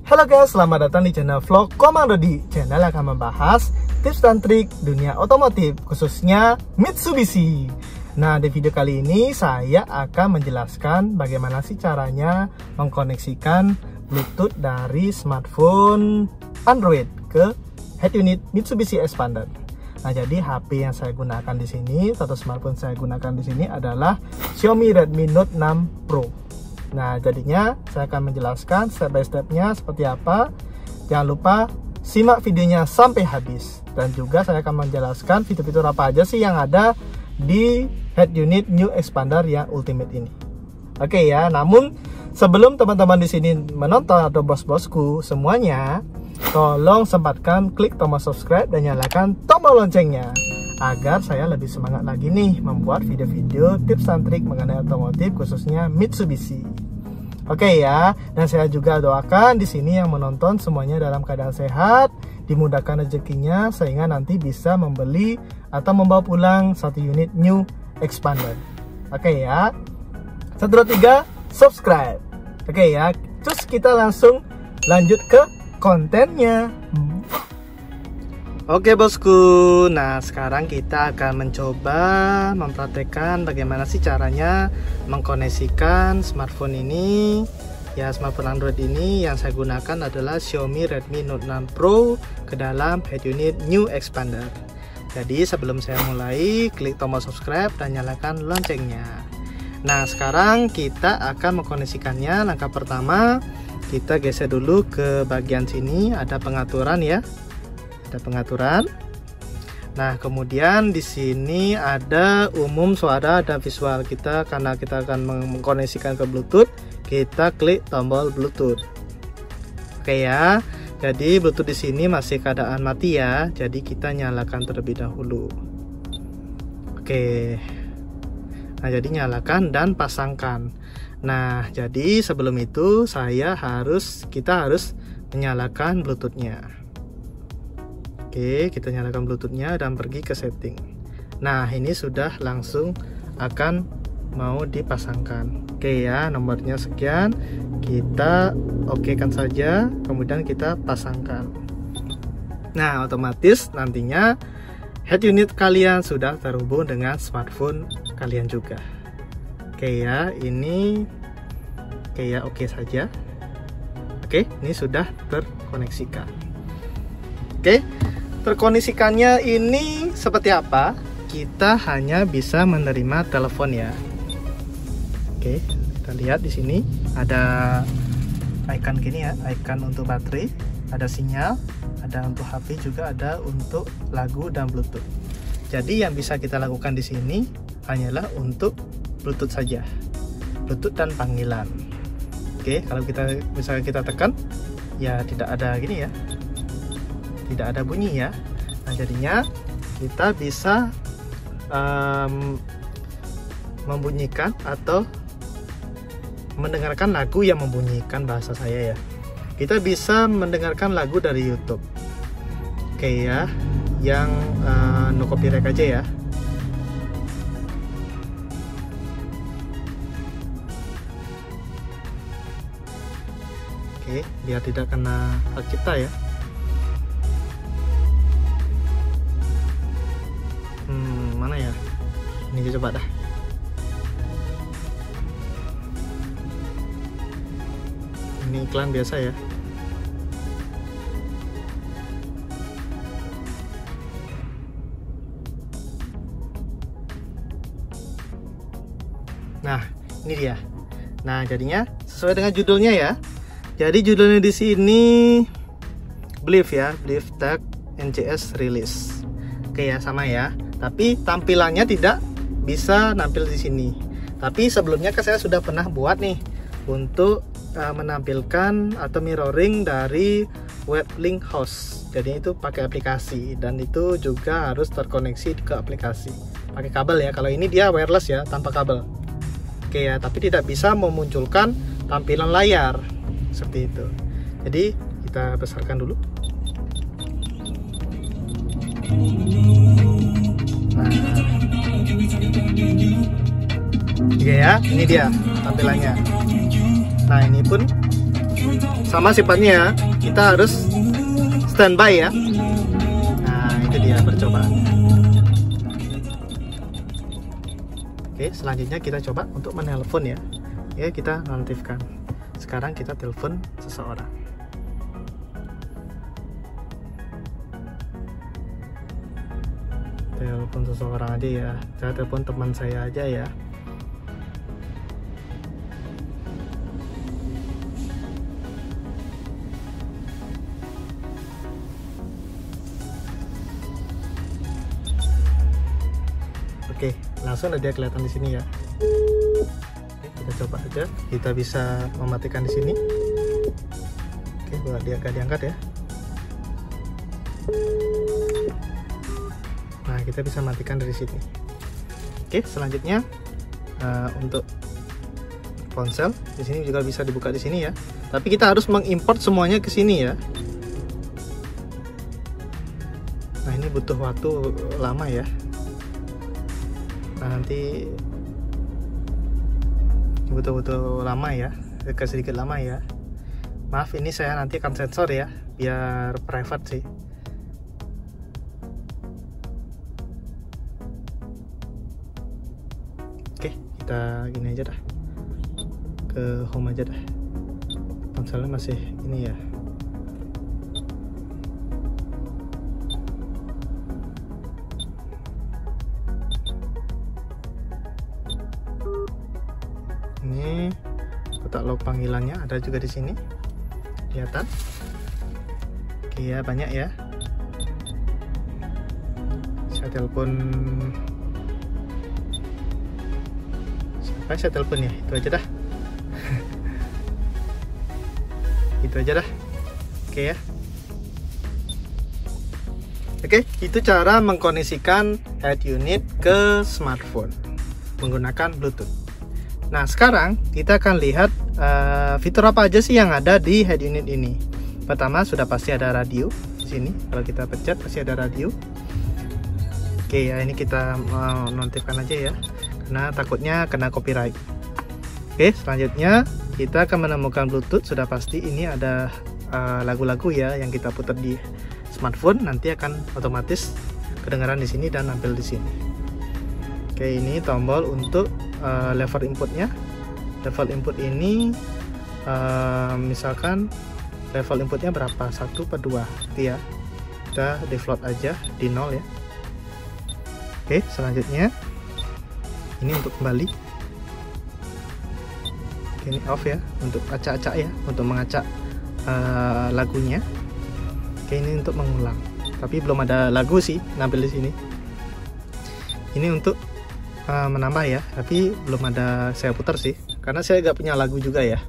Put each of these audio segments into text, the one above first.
Halo guys, selamat datang di channel vlog Komando Di. Channel yang akan membahas tips dan trik dunia otomotif, khususnya Mitsubishi. Nah, di video kali ini saya akan menjelaskan bagaimana sih caranya mengkoneksikan Bluetooth dari smartphone Android ke head unit Mitsubishi Xpander. Nah, jadi HP yang saya gunakan di sini, atau smartphone saya gunakan di sini adalah Xiaomi Redmi Note 6 Pro. Nah, jadinya saya akan menjelaskan step by stepnya seperti apa. Jangan lupa simak videonya sampai habis. Dan juga saya akan menjelaskan fitur-fitur apa aja sih yang ada di head unit New Xpander yang Ultimate ini. Oke ya, namun sebelum teman-teman di sini menonton atau bos-bosku semuanya, tolong sempatkan klik tombol subscribe dan nyalakan tombol loncengnya agar saya lebih semangat lagi nih membuat video-video tips dan trik mengenai otomotif, khususnya Mitsubishi. Oke ya, dan saya juga doakan di sini yang menonton semuanya dalam keadaan sehat, dimudahkan rezekinya sehingga nanti bisa membeli atau membawa pulang satu unit New Xpander. Oke ya. 1, 2, 3, subscribe. Oke ya, terus kita langsung lanjut ke kontennya. Oke bosku, nah sekarang kita akan mencoba mempraktekkan bagaimana sih caranya mengkoneksikan smartphone ini. Ya, smartphone Android ini yang saya gunakan adalah Xiaomi Redmi Note 6 Pro ke dalam head unit New Xpander. Jadi sebelum saya mulai, klik tombol subscribe dan nyalakan loncengnya. Nah, sekarang kita akan mengkoneksikannya. Langkah pertama, kita geser dulu ke bagian sini, ada pengaturan ya. Ada pengaturan. Nah, kemudian di sini ada umum, suara, dan visual. Kita karena kita akan mengkoneksikan ke Bluetooth, kita klik tombol Bluetooth. Oke ya. Jadi Bluetooth di sini masih keadaan mati ya. Jadi kita nyalakan terlebih dahulu. Oke. Nah, jadi nyalakan dan pasangkan. Nah, jadi sebelum itu kita harus menyalakan Bluetooth-nya. Oke, kita nyalakan Bluetooth-nya dan pergi ke setting. Nah, ini sudah langsung akan mau dipasangkan. Oke ya, nomornya sekian. Kita okekan saja, kemudian kita pasangkan. Nah, otomatis nantinya head unit kalian sudah terhubung dengan smartphone kalian juga. Oke ya, ini oke saja. Oke, ini sudah terkoneksikan. Oke, terkoneksikannya ini seperti apa? Kita hanya bisa menerima telepon ya. Oke, kita lihat di sini ada icon gini ya, icon untuk baterai, ada sinyal, ada untuk HP, juga ada untuk lagu dan Bluetooth. Jadi yang bisa kita lakukan di sini hanyalah untuk Bluetooth saja, Bluetooth dan panggilan. Oke, kalau misalnya kita tekan, ya tidak ada gini ya, tidak ada bunyi ya. Nah, jadinya kita bisa membunyikan atau mendengarkan lagu yang membunyikan, bahasa saya ya. Kita bisa mendengarkan lagu dari YouTube. Oke ya, yang no copyright aja ya. Oke, biar tidak kena hak cipta ya. Mana ya? Ini coba dah. Ini iklan biasa ya. Nah, ini dia. Nah, jadinya sesuai dengan judulnya ya. Jadi judulnya di sini Believe ya, Believe Tech NCS Release. Oke ya, sama ya. Tapi tampilannya tidak bisa nampil di sini. Tapi sebelumnya kan saya sudah pernah buat nih untuk menampilkan atau mirroring dari web link host. Jadi itu pakai aplikasi, dan itu juga harus terkoneksi ke aplikasi pakai kabel ya. Kalau ini dia wireless ya, tanpa kabel. Oke ya, tapi tidak bisa memunculkan tampilan layar seperti itu. Jadi kita besarkan dulu. Nah, oke ya, ini dia tampilannya. Nah, ini pun sama sifatnya, kita harus standby ya. Nah, itu dia percobaan. Oke, selanjutnya kita coba untuk menelpon ya. Ya, kita nonaktifkan. Sekarang kita telepon seseorang. Telepon seseorang aja ya. Saya telepon teman saya aja ya. Oke, langsung ada kelihatan di sini ya. Oke, kita coba aja. Kita bisa mematikan di sini. Oke, buat dia agak diangkat ya. Nah, kita bisa matikan dari sini. Oke, selanjutnya untuk ponsel di sini juga bisa dibuka di sini ya. Tapi kita harus mengimport semuanya ke sini ya. Nah, ini butuh waktu lama ya. Nah, nanti butuh lama ya, sedikit lama ya. Maaf, ini saya nanti akan sensor ya, biar private sih. Oke, kita gini aja dah, ke home aja dah. Ponselnya masih ini ya. Ini kotak log panggilannya ada juga di sini, kelihatan. Oke ya, banyak ya. Saya telepon siapa? Saya telepon ya, itu aja dah. Itu aja dah. Oke ya. Oke, itu cara mengkoneksikan head unit ke smartphone menggunakan Bluetooth. Nah, sekarang kita akan lihat fitur apa aja sih yang ada di head unit ini. Pertama, sudah pasti ada radio di sini. Kalau kita pencet pasti ada radio. Oke ya, ini kita nonaktifkan aja ya, karena takutnya kena copyright. Oke, selanjutnya kita akan menemukan Bluetooth. Sudah pasti ini ada lagu-lagu ya yang kita putar di smartphone, nanti akan otomatis kedengaran di sini dan nampil di sini. Oke, ini tombol untuk level inputnya. Level input ini misalkan level inputnya berapa, 1 per 2 gitu ya. Kita default aja di 0 ya. Oke, selanjutnya ini untuk kembali. Oke, ini off ya, untuk acak-acak ya, untuk mengacak lagunya. Oke, ini untuk mengulang, tapi belum ada lagu sih nampil di sini. Ini untuk menambah ya, tapi belum ada saya putar sih, karena saya nggak punya lagu juga ya.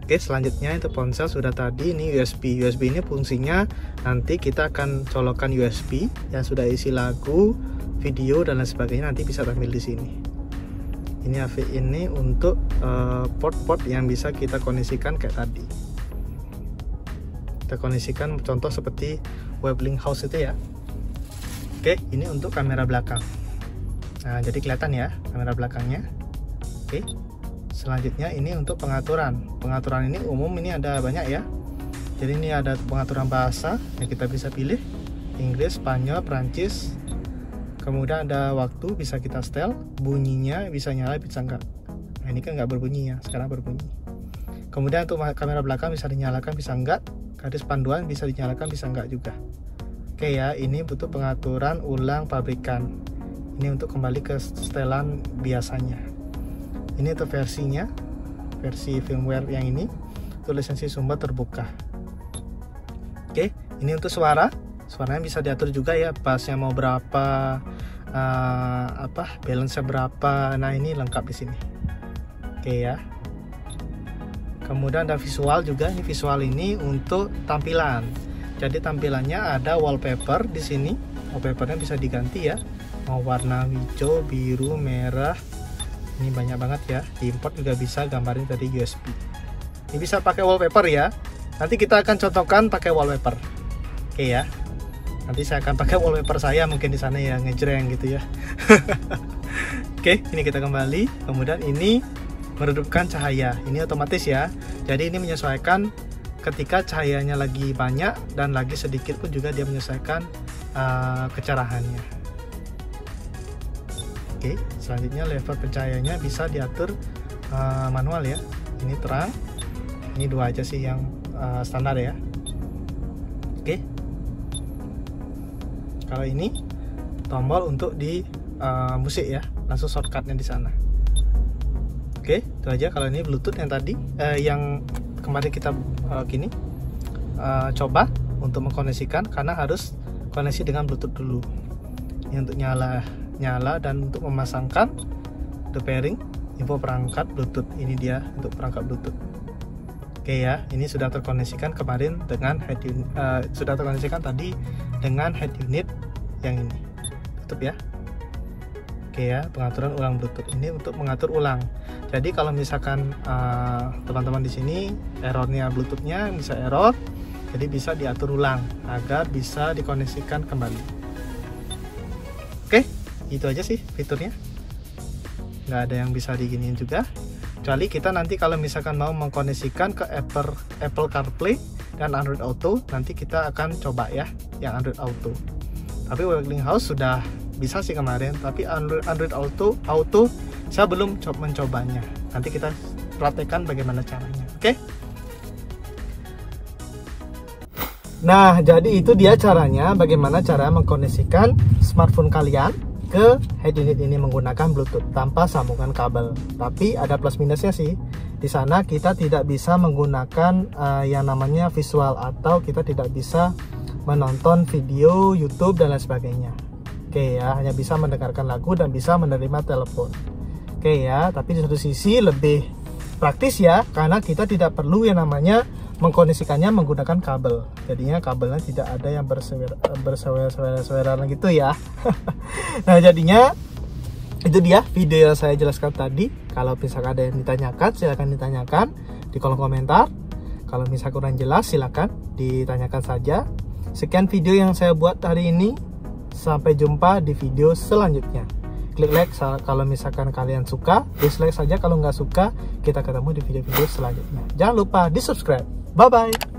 Oke, selanjutnya itu ponsel sudah tadi. Ini USB. USB ini fungsinya nanti kita akan colokkan USB yang sudah isi lagu, video dan lain sebagainya, nanti bisa tampil di sini. Ini AV ini untuk port-port yang bisa kita koneksikan kayak tadi. Kita koneksikan contoh seperti Weblink House itu ya. Oke, ini untuk kamera belakang. Nah, jadi kelihatan ya kamera belakangnya. Oke, selanjutnya ini untuk pengaturan. Pengaturan ini umum, ini ada banyak ya. Jadi ini ada pengaturan bahasa yang kita bisa pilih, Inggris, Spanyol, Prancis. Kemudian ada waktu, bisa kita setel. Bunyinya bisa nyala, bisa enggak. Nah, ini kan enggak berbunyi ya, sekarang berbunyi. Kemudian untuk kamera belakang bisa dinyalakan, bisa enggak. Garis panduan bisa dinyalakan, bisa enggak juga. Oke ya, ini butuh pengaturan ulang pabrikan. Ini untuk kembali ke setelan biasanya. Ini untuk versinya, versi firmware yang ini, untuk lisensi sumber terbuka. Oke, ini untuk suara. Suaranya bisa diatur juga ya, bassnya mau berapa, balance-nya berapa. Nah, ini lengkap di sini. Oke ya. Kemudian ada visual juga. Ini visual ini untuk tampilan. Jadi tampilannya ada wallpaper di sini. Wallpapernya bisa diganti ya. Mau warna hijau, biru, merah. Ini banyak banget ya. Diimport juga bisa, gambarin dari USB. Ini bisa pakai wallpaper ya. Nanti kita akan contohkan pakai wallpaper. Oke ya. Nanti saya akan pakai wallpaper saya mungkin di sana ya, ngejreng gitu ya. Oke, ini kita kembali. Kemudian ini meredupkan cahaya. Ini otomatis ya. Jadi ini menyesuaikan ketika cahayanya lagi banyak dan lagi sedikit pun juga dia menyesuaikan kecerahannya. Oke, selanjutnya level pencahayaannya bisa diatur manual ya. Ini terang, ini 2 aja sih yang standar ya. Oke, kalau ini tombol untuk di musik ya, langsung shortcutnya di sana. Oke, itu aja. Kalau ini Bluetooth yang tadi yang kemarin kita coba untuk mengkoneksikan, karena harus koneksi dengan Bluetooth dulu. Ini untuk nyala dan untuk memasangkan the pairing info perangkat Bluetooth. Ini dia untuk perangkat Bluetooth. Oke ya, ini sudah terkoneksikan kemarin dengan head unit, sudah terkoneksikan tadi dengan head unit yang ini. Tutup ya. Oke ya, pengaturan ulang Bluetooth ini untuk mengatur ulang. Jadi kalau misalkan teman-teman di sini errornya Bluetoothnya bisa error, jadi bisa diatur ulang agar bisa dikoneksikan kembali. Oke, itu aja sih fiturnya. Nggak ada yang bisa diginiin juga. Kecuali kita nanti kalau misalkan mau mengkoneksikan ke Apple CarPlay dan Android Auto, nanti kita akan coba ya yang Android Auto. Tapi Wellinghouse sudah bisa sih kemarin, tapi Android Auto saya belum mencobanya. Nanti kita praktekkan bagaimana caranya. Oke? Nah, jadi itu dia caranya, bagaimana cara mengkoneksikan smartphone kalian ke head unit ini menggunakan Bluetooth tanpa sambungan kabel. Tapi ada plus minusnya sih. Di sana kita tidak bisa menggunakan yang namanya visual, atau kita tidak bisa menonton video YouTube dan lain sebagainya. Oke ya, hanya bisa mendengarkan lagu dan bisa menerima telepon. Oke ya, tapi di satu sisi lebih praktis ya, karena kita tidak perlu yang namanya mengkoneksikannya menggunakan kabel. Jadinya kabelnya tidak ada yang bersewera-sewera gitu ya. Nah, jadinya itu dia video yang saya jelaskan tadi. Kalau misalkan ada yang ditanyakan, silahkan ditanyakan di kolom komentar. Kalau misalkan kurang jelas, silahkan ditanyakan saja. Sekian video yang saya buat hari ini. Sampai jumpa di video selanjutnya. Klik like kalau misalkan kalian suka, dislike saja kalau nggak suka. Kita ketemu di video-video selanjutnya. Jangan lupa di subscribe. Bye bye.